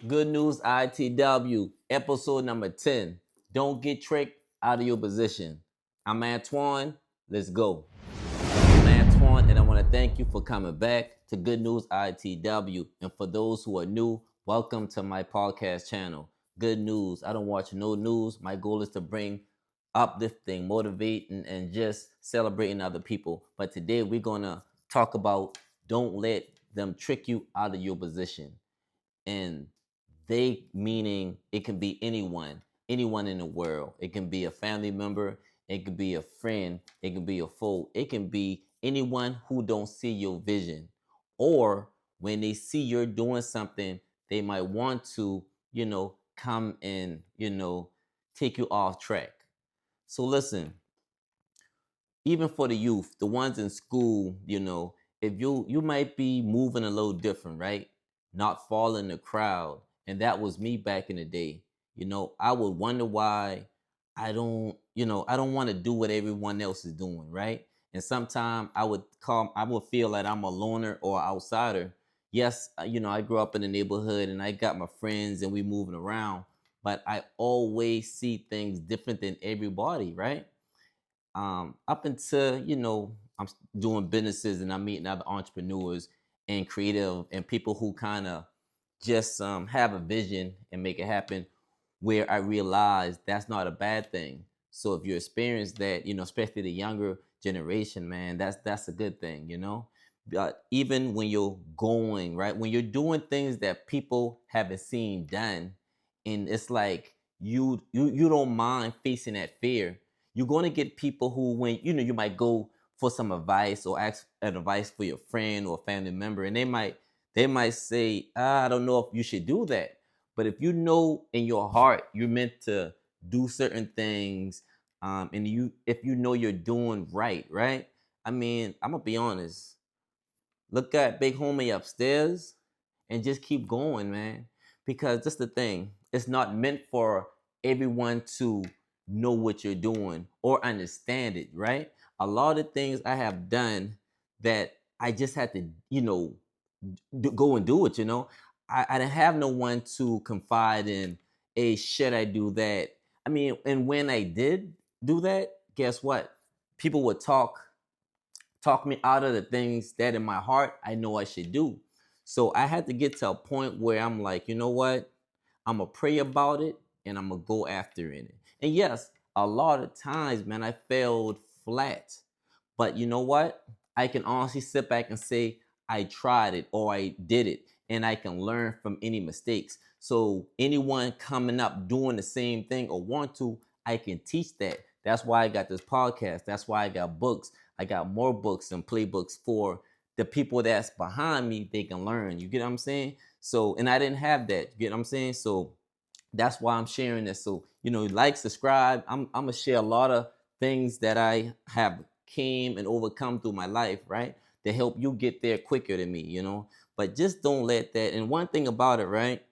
Good news ITW, episode number 10. Don't get tricked out of your position. I'm Antoine. Let's go. I'm Antoine, and I want to thank you for coming back to Good News ITW. And for those who are new, welcome to my podcast channel. Good news. I don't watch no news. My goal is to bring uplifting, motivating, and just celebrating other people. But today we're going to talk about don't let them trick you out of your position. And they meaning it can be anyone in the world. It can be a family member, it can be a friend, it can be a foe, it can be anyone who don't see your vision. Or when they see you're doing something, they might want to, come and, take you off track. So listen, even for the youth, the ones in school, if you might be moving a little different, right? Not following the crowd. And that was me back in the day. I would wonder why I don't want to do what everyone else is doing, right? And sometimes I would feel like I'm a loner or outsider. Yes, I grew up in the neighborhood and I got my friends and we moving around, but I always see things different than everybody, right? Up until I'm doing businesses and I'm meeting other entrepreneurs and creative and people who kind of just have a vision and make it happen, where I realize that's not a bad thing. So if you experience that, especially the younger generation, man, that's a good thing. But even when you're going right, when you're doing things that people haven't seen done, and it's like you don't mind facing that fear, you're going to get people who, when you might go for some advice or ask advice for your friend or family member, and they might say, I don't know if you should do that. But if you know in your heart you're meant to do certain things, and if you know you're doing right, I mean, I'm gonna be honest. Look at big homie upstairs and just keep going, man. Because that's the thing. It's not meant for everyone to know what you're doing or understand it, right? A lot of things I have done that I just had to, go and do it. I didn't have no one to confide in. Hey, should I do that? I mean, and when I did do that, guess what? People would talk me out of the things that in my heart I know I should do. So I had to get to a point where I'm like, you know what? I'm gonna pray about it and I'm gonna go after it. And yes, a lot of times, man, I failed flat. But you know what? I can honestly sit back and say I tried it or I did it, and I can learn from any mistakes. So anyone coming up doing the same thing or want to, I can teach that. That's why I got this podcast. That's why I got books. I got more books and playbooks for the people that's behind me. They can learn. You get what I'm saying? So, and I didn't have that. You get what I'm saying? So that's why I'm sharing this. So, like, subscribe. I'm gonna share a lot of things that I have came and overcome through my life, right? To help you get there quicker than me. But just don't let that. And one thing about it, right?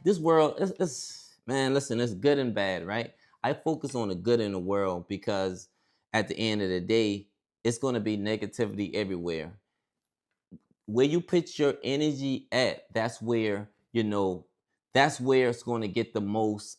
This world is man, listen, it's good and bad, right? I focus on the good in the world because at the end of the day, it's gonna be negativity everywhere. Where you put your energy at, that's where it's going to get the most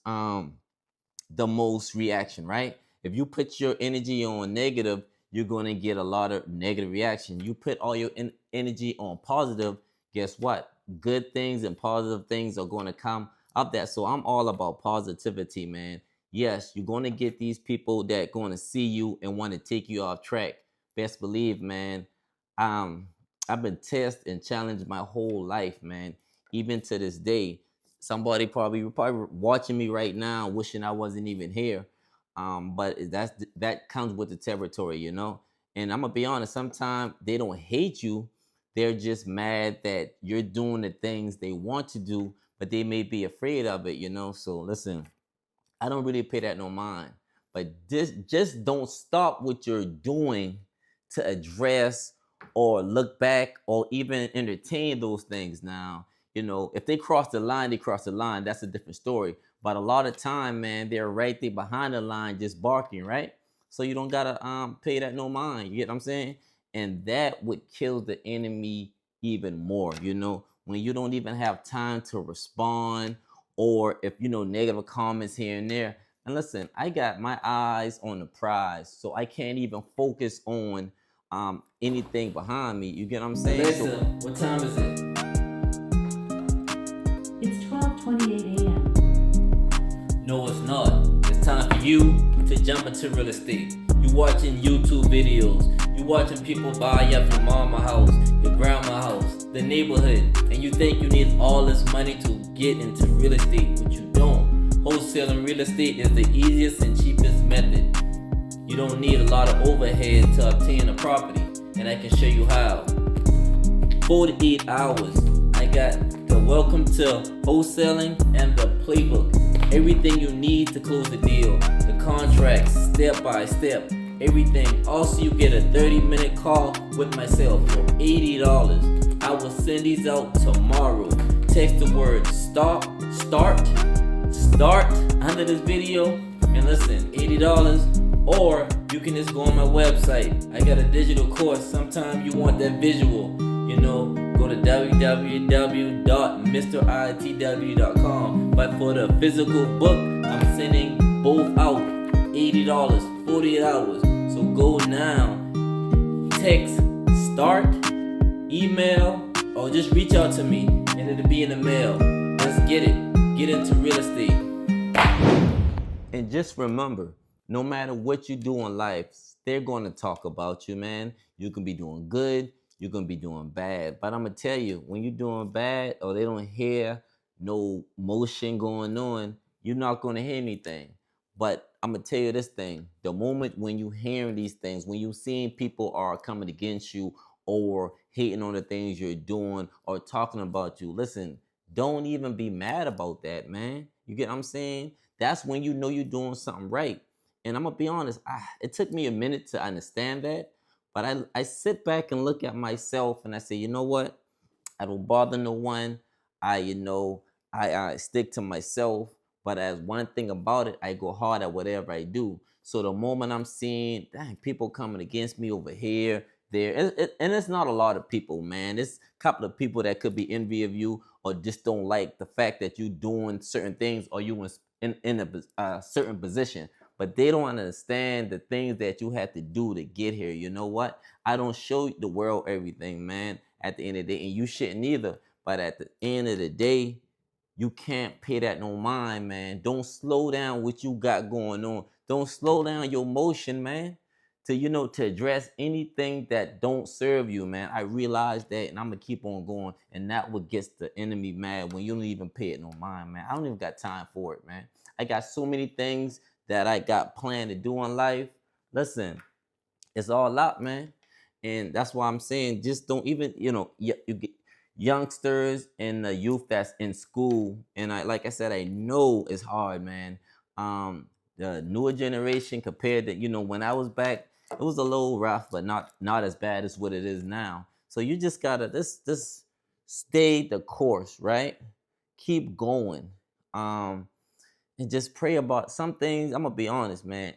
reaction, right? If you put your energy on negative, you're going to get a lot of negative reaction. You put all your energy on positive, guess what? Good things and positive things are going to come up that. So I'm all about positivity, man. Yes, you're going to get these people that going to see you and want to take you off track. Best believe, man. um I've been tested and challenged my whole life, man. Even to this day, somebody probably watching me right now, wishing I wasn't even here. But that comes with the territory. And I'm gonna be honest. Sometimes they don't hate you; they're just mad that you're doing the things they want to do, but they may be afraid of it. So listen, I don't really pay that no mind. But this just don't stop what you're doing to address or look back or even entertain those things. Now, if they cross the line, they cross the line. That's a different story. But a lot of time, man, they're right there behind the line just barking, right? So you don't gotta pay that no mind. You get what I'm saying? And that would kill the enemy even more. when you don't even have time to respond, or if negative comments here and there. And listen, I got my eyes on the prize, so I can't even focus on anything behind me. You get what I'm saying? Alexa, what time is it? It's 12:28 a.m. No, it's not. It's time for you to jump into real estate. You watching YouTube videos. You watching people buy up your mama house, your grandma house, the neighborhood, and you think you need all this money to get into real estate, but you don't. Wholesaling real estate is the easiest and cheapest method. You don't need a lot of overhead to obtain a property, and I can show you how. 48 hours. I got the welcome to wholesaling and the playbook. Everything you need to close the deal. The contracts, step by step, everything. Also, you get a 30-minute call with myself for $80. I will send these out tomorrow. Text the word start under this video, and listen, $80. Or you can just go on my website. I got a digital course. Sometimes you want that visual, go to www.mritw.com. But for the physical book, I'm sending both out. $80, 48 hours. So go now. Text, start, email, or just reach out to me and it'll be in the mail. Let's get it. Get into real estate. And just remember, no matter what you do in life, they're going to talk about you, man. You can be doing good, you can be doing bad. But I'm going to tell you, when you're doing bad or they don't hear no motion going on, you're not going to hear anything. But I'm going to tell you this thing. The moment when you hearing these things, when you seeing people are coming against you or hating on the things you're doing or talking about you, listen, don't even be mad about that, man. You get what I'm saying? That's when you know you're doing something right. And I'm going to be honest, it took me a minute to understand that. But I sit back and look at myself and I say, you know what? I don't bother no one. I stick to myself. But as one thing about it, I go hard at whatever I do. So the moment I'm seeing, people coming against me over here, there, and it's not a lot of people, man. It's a couple of people that could be envy of you or just don't like the fact that you doing certain things or you in a certain position. But they don't understand the things that you had to do to get here. You know what? I don't show the world everything, man, at the end of the day. And you shouldn't either. But at the end of the day, you can't pay that no mind, man. Don't slow down what you got going on. Don't slow down your motion, man, to address anything that don't serve you, man. I realize that, and I'm going to keep on going. And that what gets the enemy mad when you don't even pay it no mind, man. I don't even got time for it, man. I got so many things that I got planned to do in life. Listen, it's all out, man. And that's why I'm saying just don't even, you get youngsters and the youth that's in school. And like I said, I know it's hard, man. The newer generation compared to, when I was back, it was a little rough, but not as bad as what it is now. So you just gotta this stay the course, right? Keep going. And just pray about some things. I'm gonna be honest, man.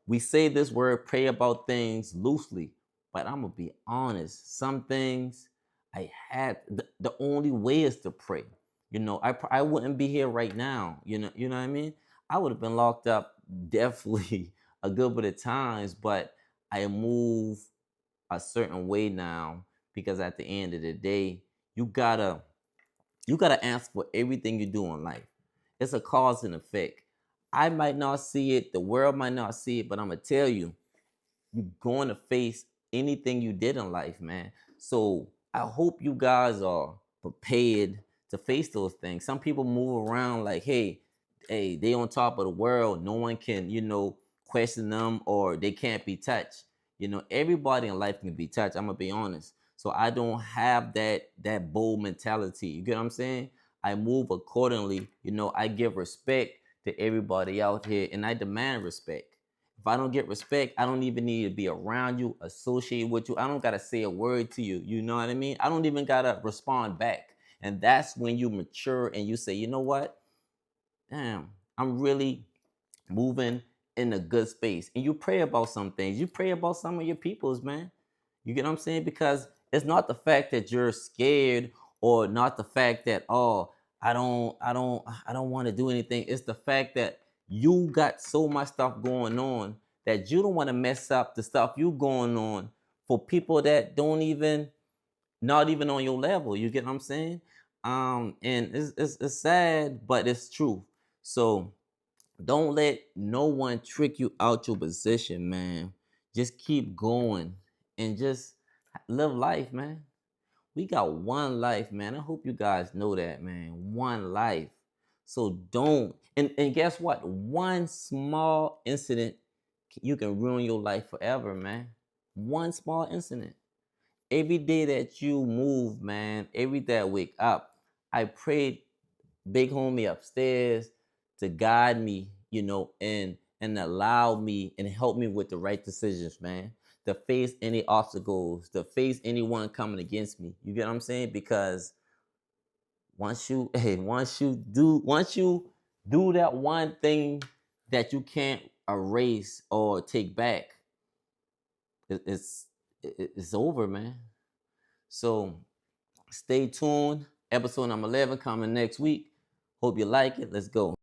We say this word, pray about things loosely, but I'm gonna be honest. Some things I had the only way is to pray. I wouldn't be here right now. You know what I mean? I would have been locked up definitely a good bit of times, but I move a certain way now because at the end of the day, you gotta answer for everything you do in life. It's a cause and effect. I might not see it, the world might not see it, but I'm gonna tell you, you're going to face anything you did in life, man. So I hope you guys are prepared to face those things. Some people move around like, hey, they on top of the world. No one can, question them or they can't be touched. Everybody in life can be touched. I'm gonna be honest. So I don't have that bold mentality. You get what I'm saying? I move accordingly. I give respect to everybody out here and I demand respect. If I don't get respect, I don't even need to be around you, associate with you. I don't got to say a word to you. You know what I mean? I don't even got to respond back. And that's when you mature and you say, you know what? Damn, I'm really moving in a good space. And you pray about some things. You pray about some of your peoples, man. You get what I'm saying? Because it's not the fact that you're scared or not the fact that, oh, I don't want to do anything. It's the fact that you got so much stuff going on that you don't want to mess up the stuff you going on for people that don't even, not even on your level. You get what I'm saying? And it's sad, but it's true. So don't let no one trick you out your position, man. Just keep going and just live life, man. We got one life, man. I hope you guys know that, man. One life. So don't, and guess what? One small incident, you can ruin your life forever, man. One small incident. Every day that you move, man, every day I wake up, I prayed big homie upstairs to guide me, and allow me and help me with the right decisions, man. To face any obstacles, to face anyone coming against me. You get what I'm saying? Because once you do that one thing that you can't erase or take back, it's over, man. So stay tuned. Episode number 11 coming next week. Hope you like it. Let's go.